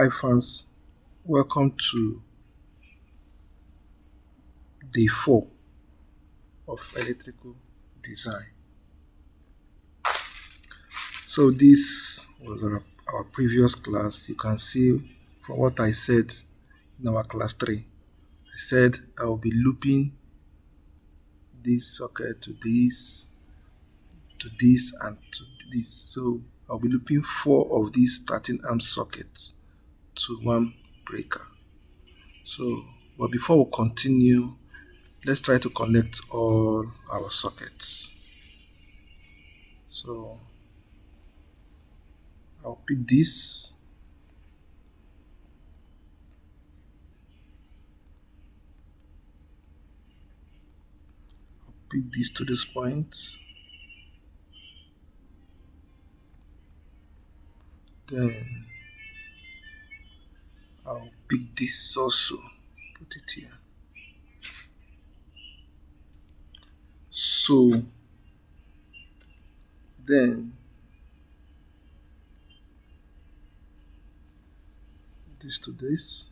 Hi fans, welcome to day 4 of electrical design. So this was our previous class. You can see from what I said in our class 3. I said I will be looping this socket to this, and to this. So I'll be looping 4 of these 13 amp sockets to one breaker. So, but before we continue, let's try to connect all our sockets. So I'll pick this. Pick this to this point. Then I'll pick this also. Put it here. So then this to this.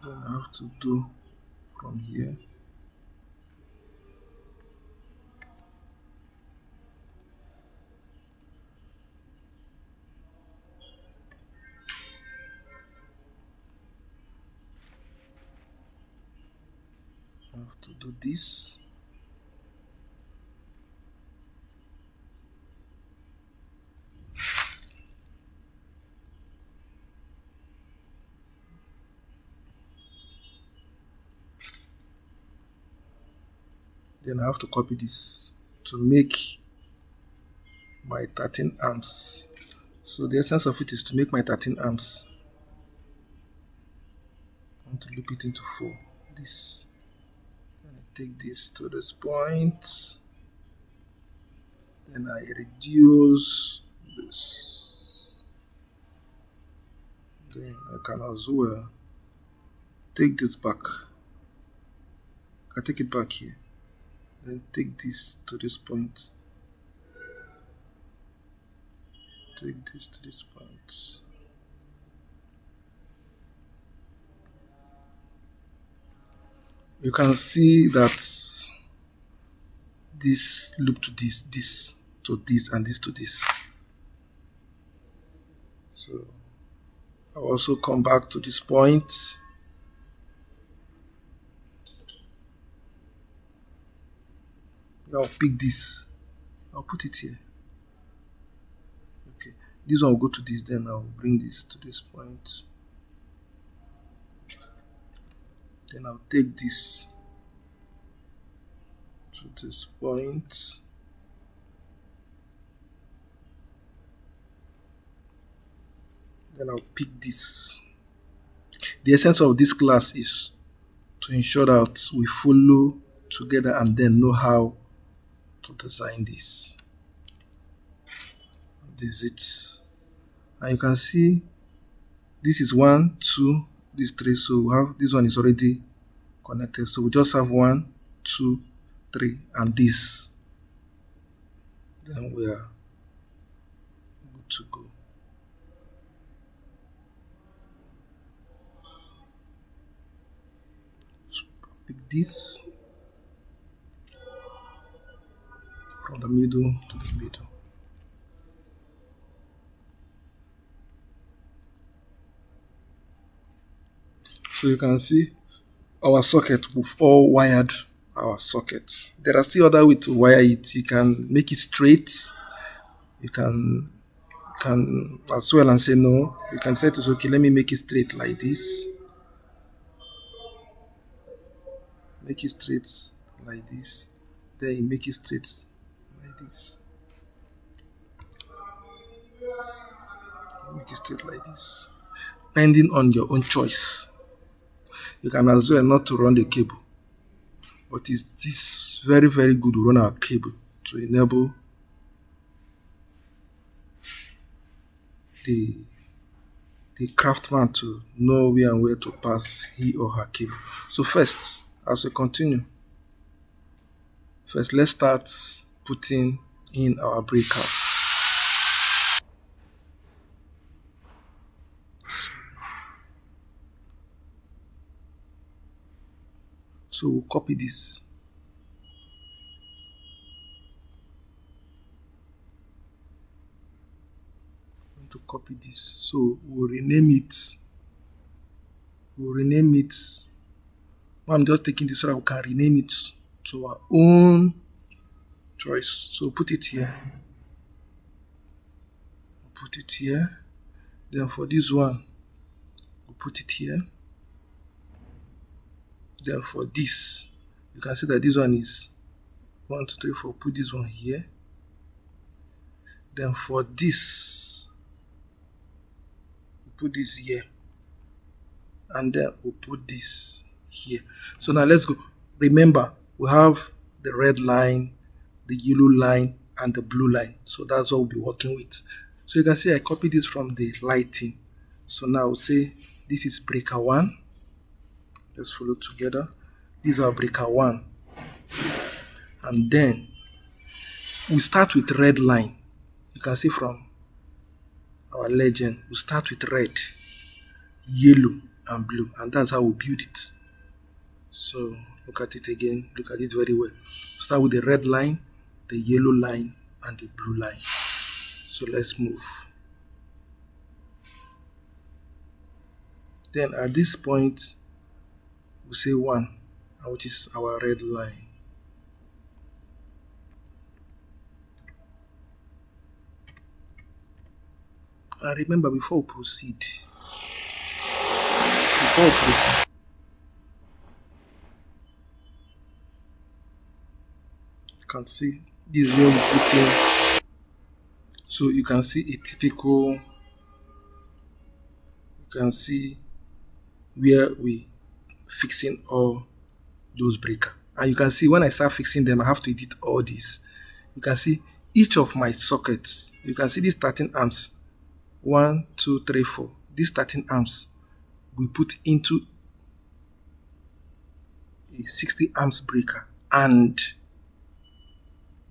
Then I have to do from here. I have to do this. Then I have to copy this to make my 13 amps. So the essence of it is to make my 13 amps. I want to loop it into 4. This. Then I take this to this point. Then I reduce this. Then I can as well take this back. I take it back here. Then take this to this point. Take this to this point. You can see that this loop to this to this, and this to this. So I'll also come back to this point. I'll pick this. I'll put it here. Okay. This one will go to this, then I'll bring this to this point. Then I'll take this to this point. Then I'll pick this. The essence of this class is to ensure that we follow together and then know how to design this. This is it. And you can see this is 1, 2, this 3. So we have this one is already connected. So we just have 1, 2, 3, and this. Then we are good to go. So pick this from the middle to the middle. So you can see our socket, we've all wired our sockets. There are still other ways to wire it. You can make it straight. You can as well and say no. You can say to us, okay, let me make it straight like this. Make it straight like this. Then you make it straight like this. Make it straight like this. Depending on your own choice. You can as well not to run the cable. But it's very, very good to run our cable to enable the craftsman to know where and where to pass he or her cable. So first, as we continue, First, let's start putting in our breakers. So we'll copy this. I'm going to copy this. So we'll rename it. I'm just taking this so that we can rename it to our own choice. So put it here. Put it here. Then for this one, we'll put it here. Then for this, you can see that this one is 1, 2, 3, 4. Put this one here. Then for this, we'll put this here. And then we'll put this here. So now let's go. Remember, we have the red line, the yellow line, and the blue line. So that's what we'll be working with. So you can see I copied this from the lighting. So now we'll say this is breaker 1. Let's follow together. These are breaker 1. And then we start with red line. You can see from our legend, we start with red, yellow, and blue. And that's how we build it. So look at it again. Look at it very well. Start with the red line, the yellow line, and the blue line. So let's move. Then at this point, we say 1, which is our red line. And remember, before we proceed, you can see this is where we put in. So you can see a typical, you can see where we fixing all those breakers. And you can see when I start fixing them, I have to edit all these. You can see each of my sockets. You can see these 13 amps. 1, 2, 3, 4. These 13 amps we put into a 60 amps breaker, and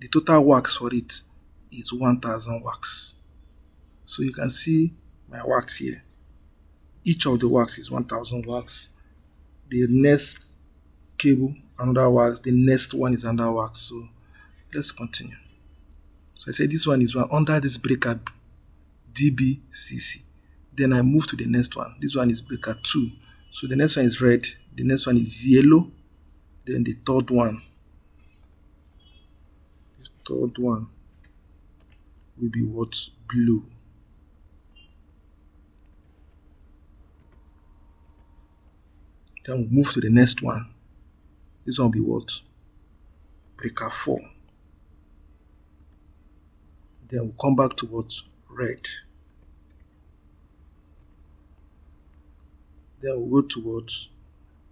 the total wax for it is 1000 wax. So you can see my wax here. Each of the wax is 1000 wax. The next cable, another wax. The next one is another wax. So let's continue. So I said this one is one under this breaker DBCC. Then I move to the next one. This one is breaker 2. So the next one is red. The next one is yellow. Then the third one. The third one will be what? Blue. Then we move to the next one. This one will be what? Breaker 4. Then we'll come back to what? Red. Then we'll go towards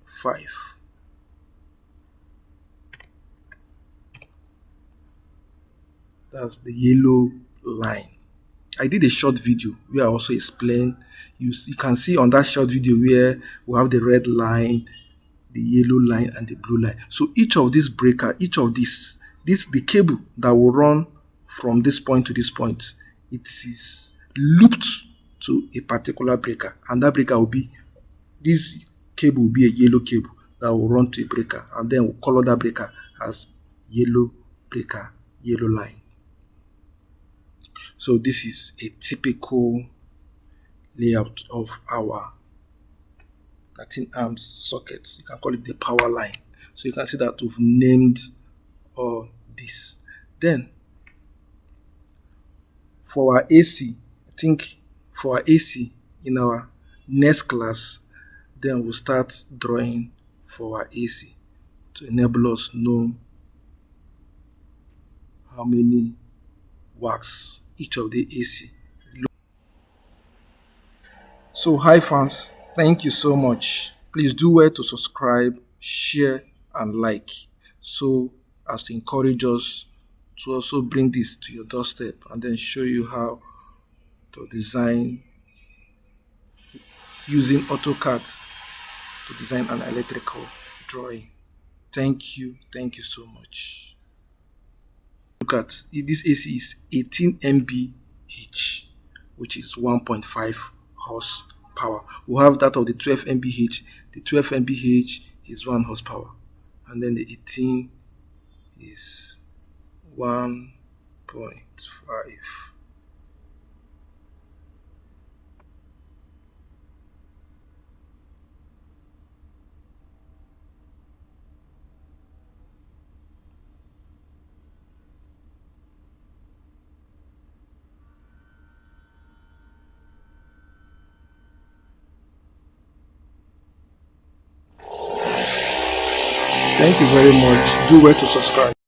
5. That's the yellow line. I did a short video where I also explain. You can see on that short video where we have the red line, the yellow line, and the blue line. So each of these breaker, each of this the cable that will run from this point to this point, it is looped to a particular breaker, and that breaker will be, this cable will be a yellow cable that will run to a breaker, and then we'll color that breaker as yellow breaker, yellow line. So this is a typical layout of our 13 amps sockets. You can call it the power line. So you can see that we've named all this. Then for our AC, I think for our AC in our next class, then we'll start drawing for our AC to enable us to know how many wax each of the AC. So hi fans, thank you so much. Please do well to subscribe, share, and like, so as to encourage us to also bring this to your doorstep and then show you how to design using AutoCAD to design an electrical drawing. Thank you so much. Look at this AC is 18 mph, which is 1.5 horsepower. We have that of the 12 mph. The 12 mph is 1 horsepower, and then the 18 is 1.5. Thank you very much. Do well to subscribe.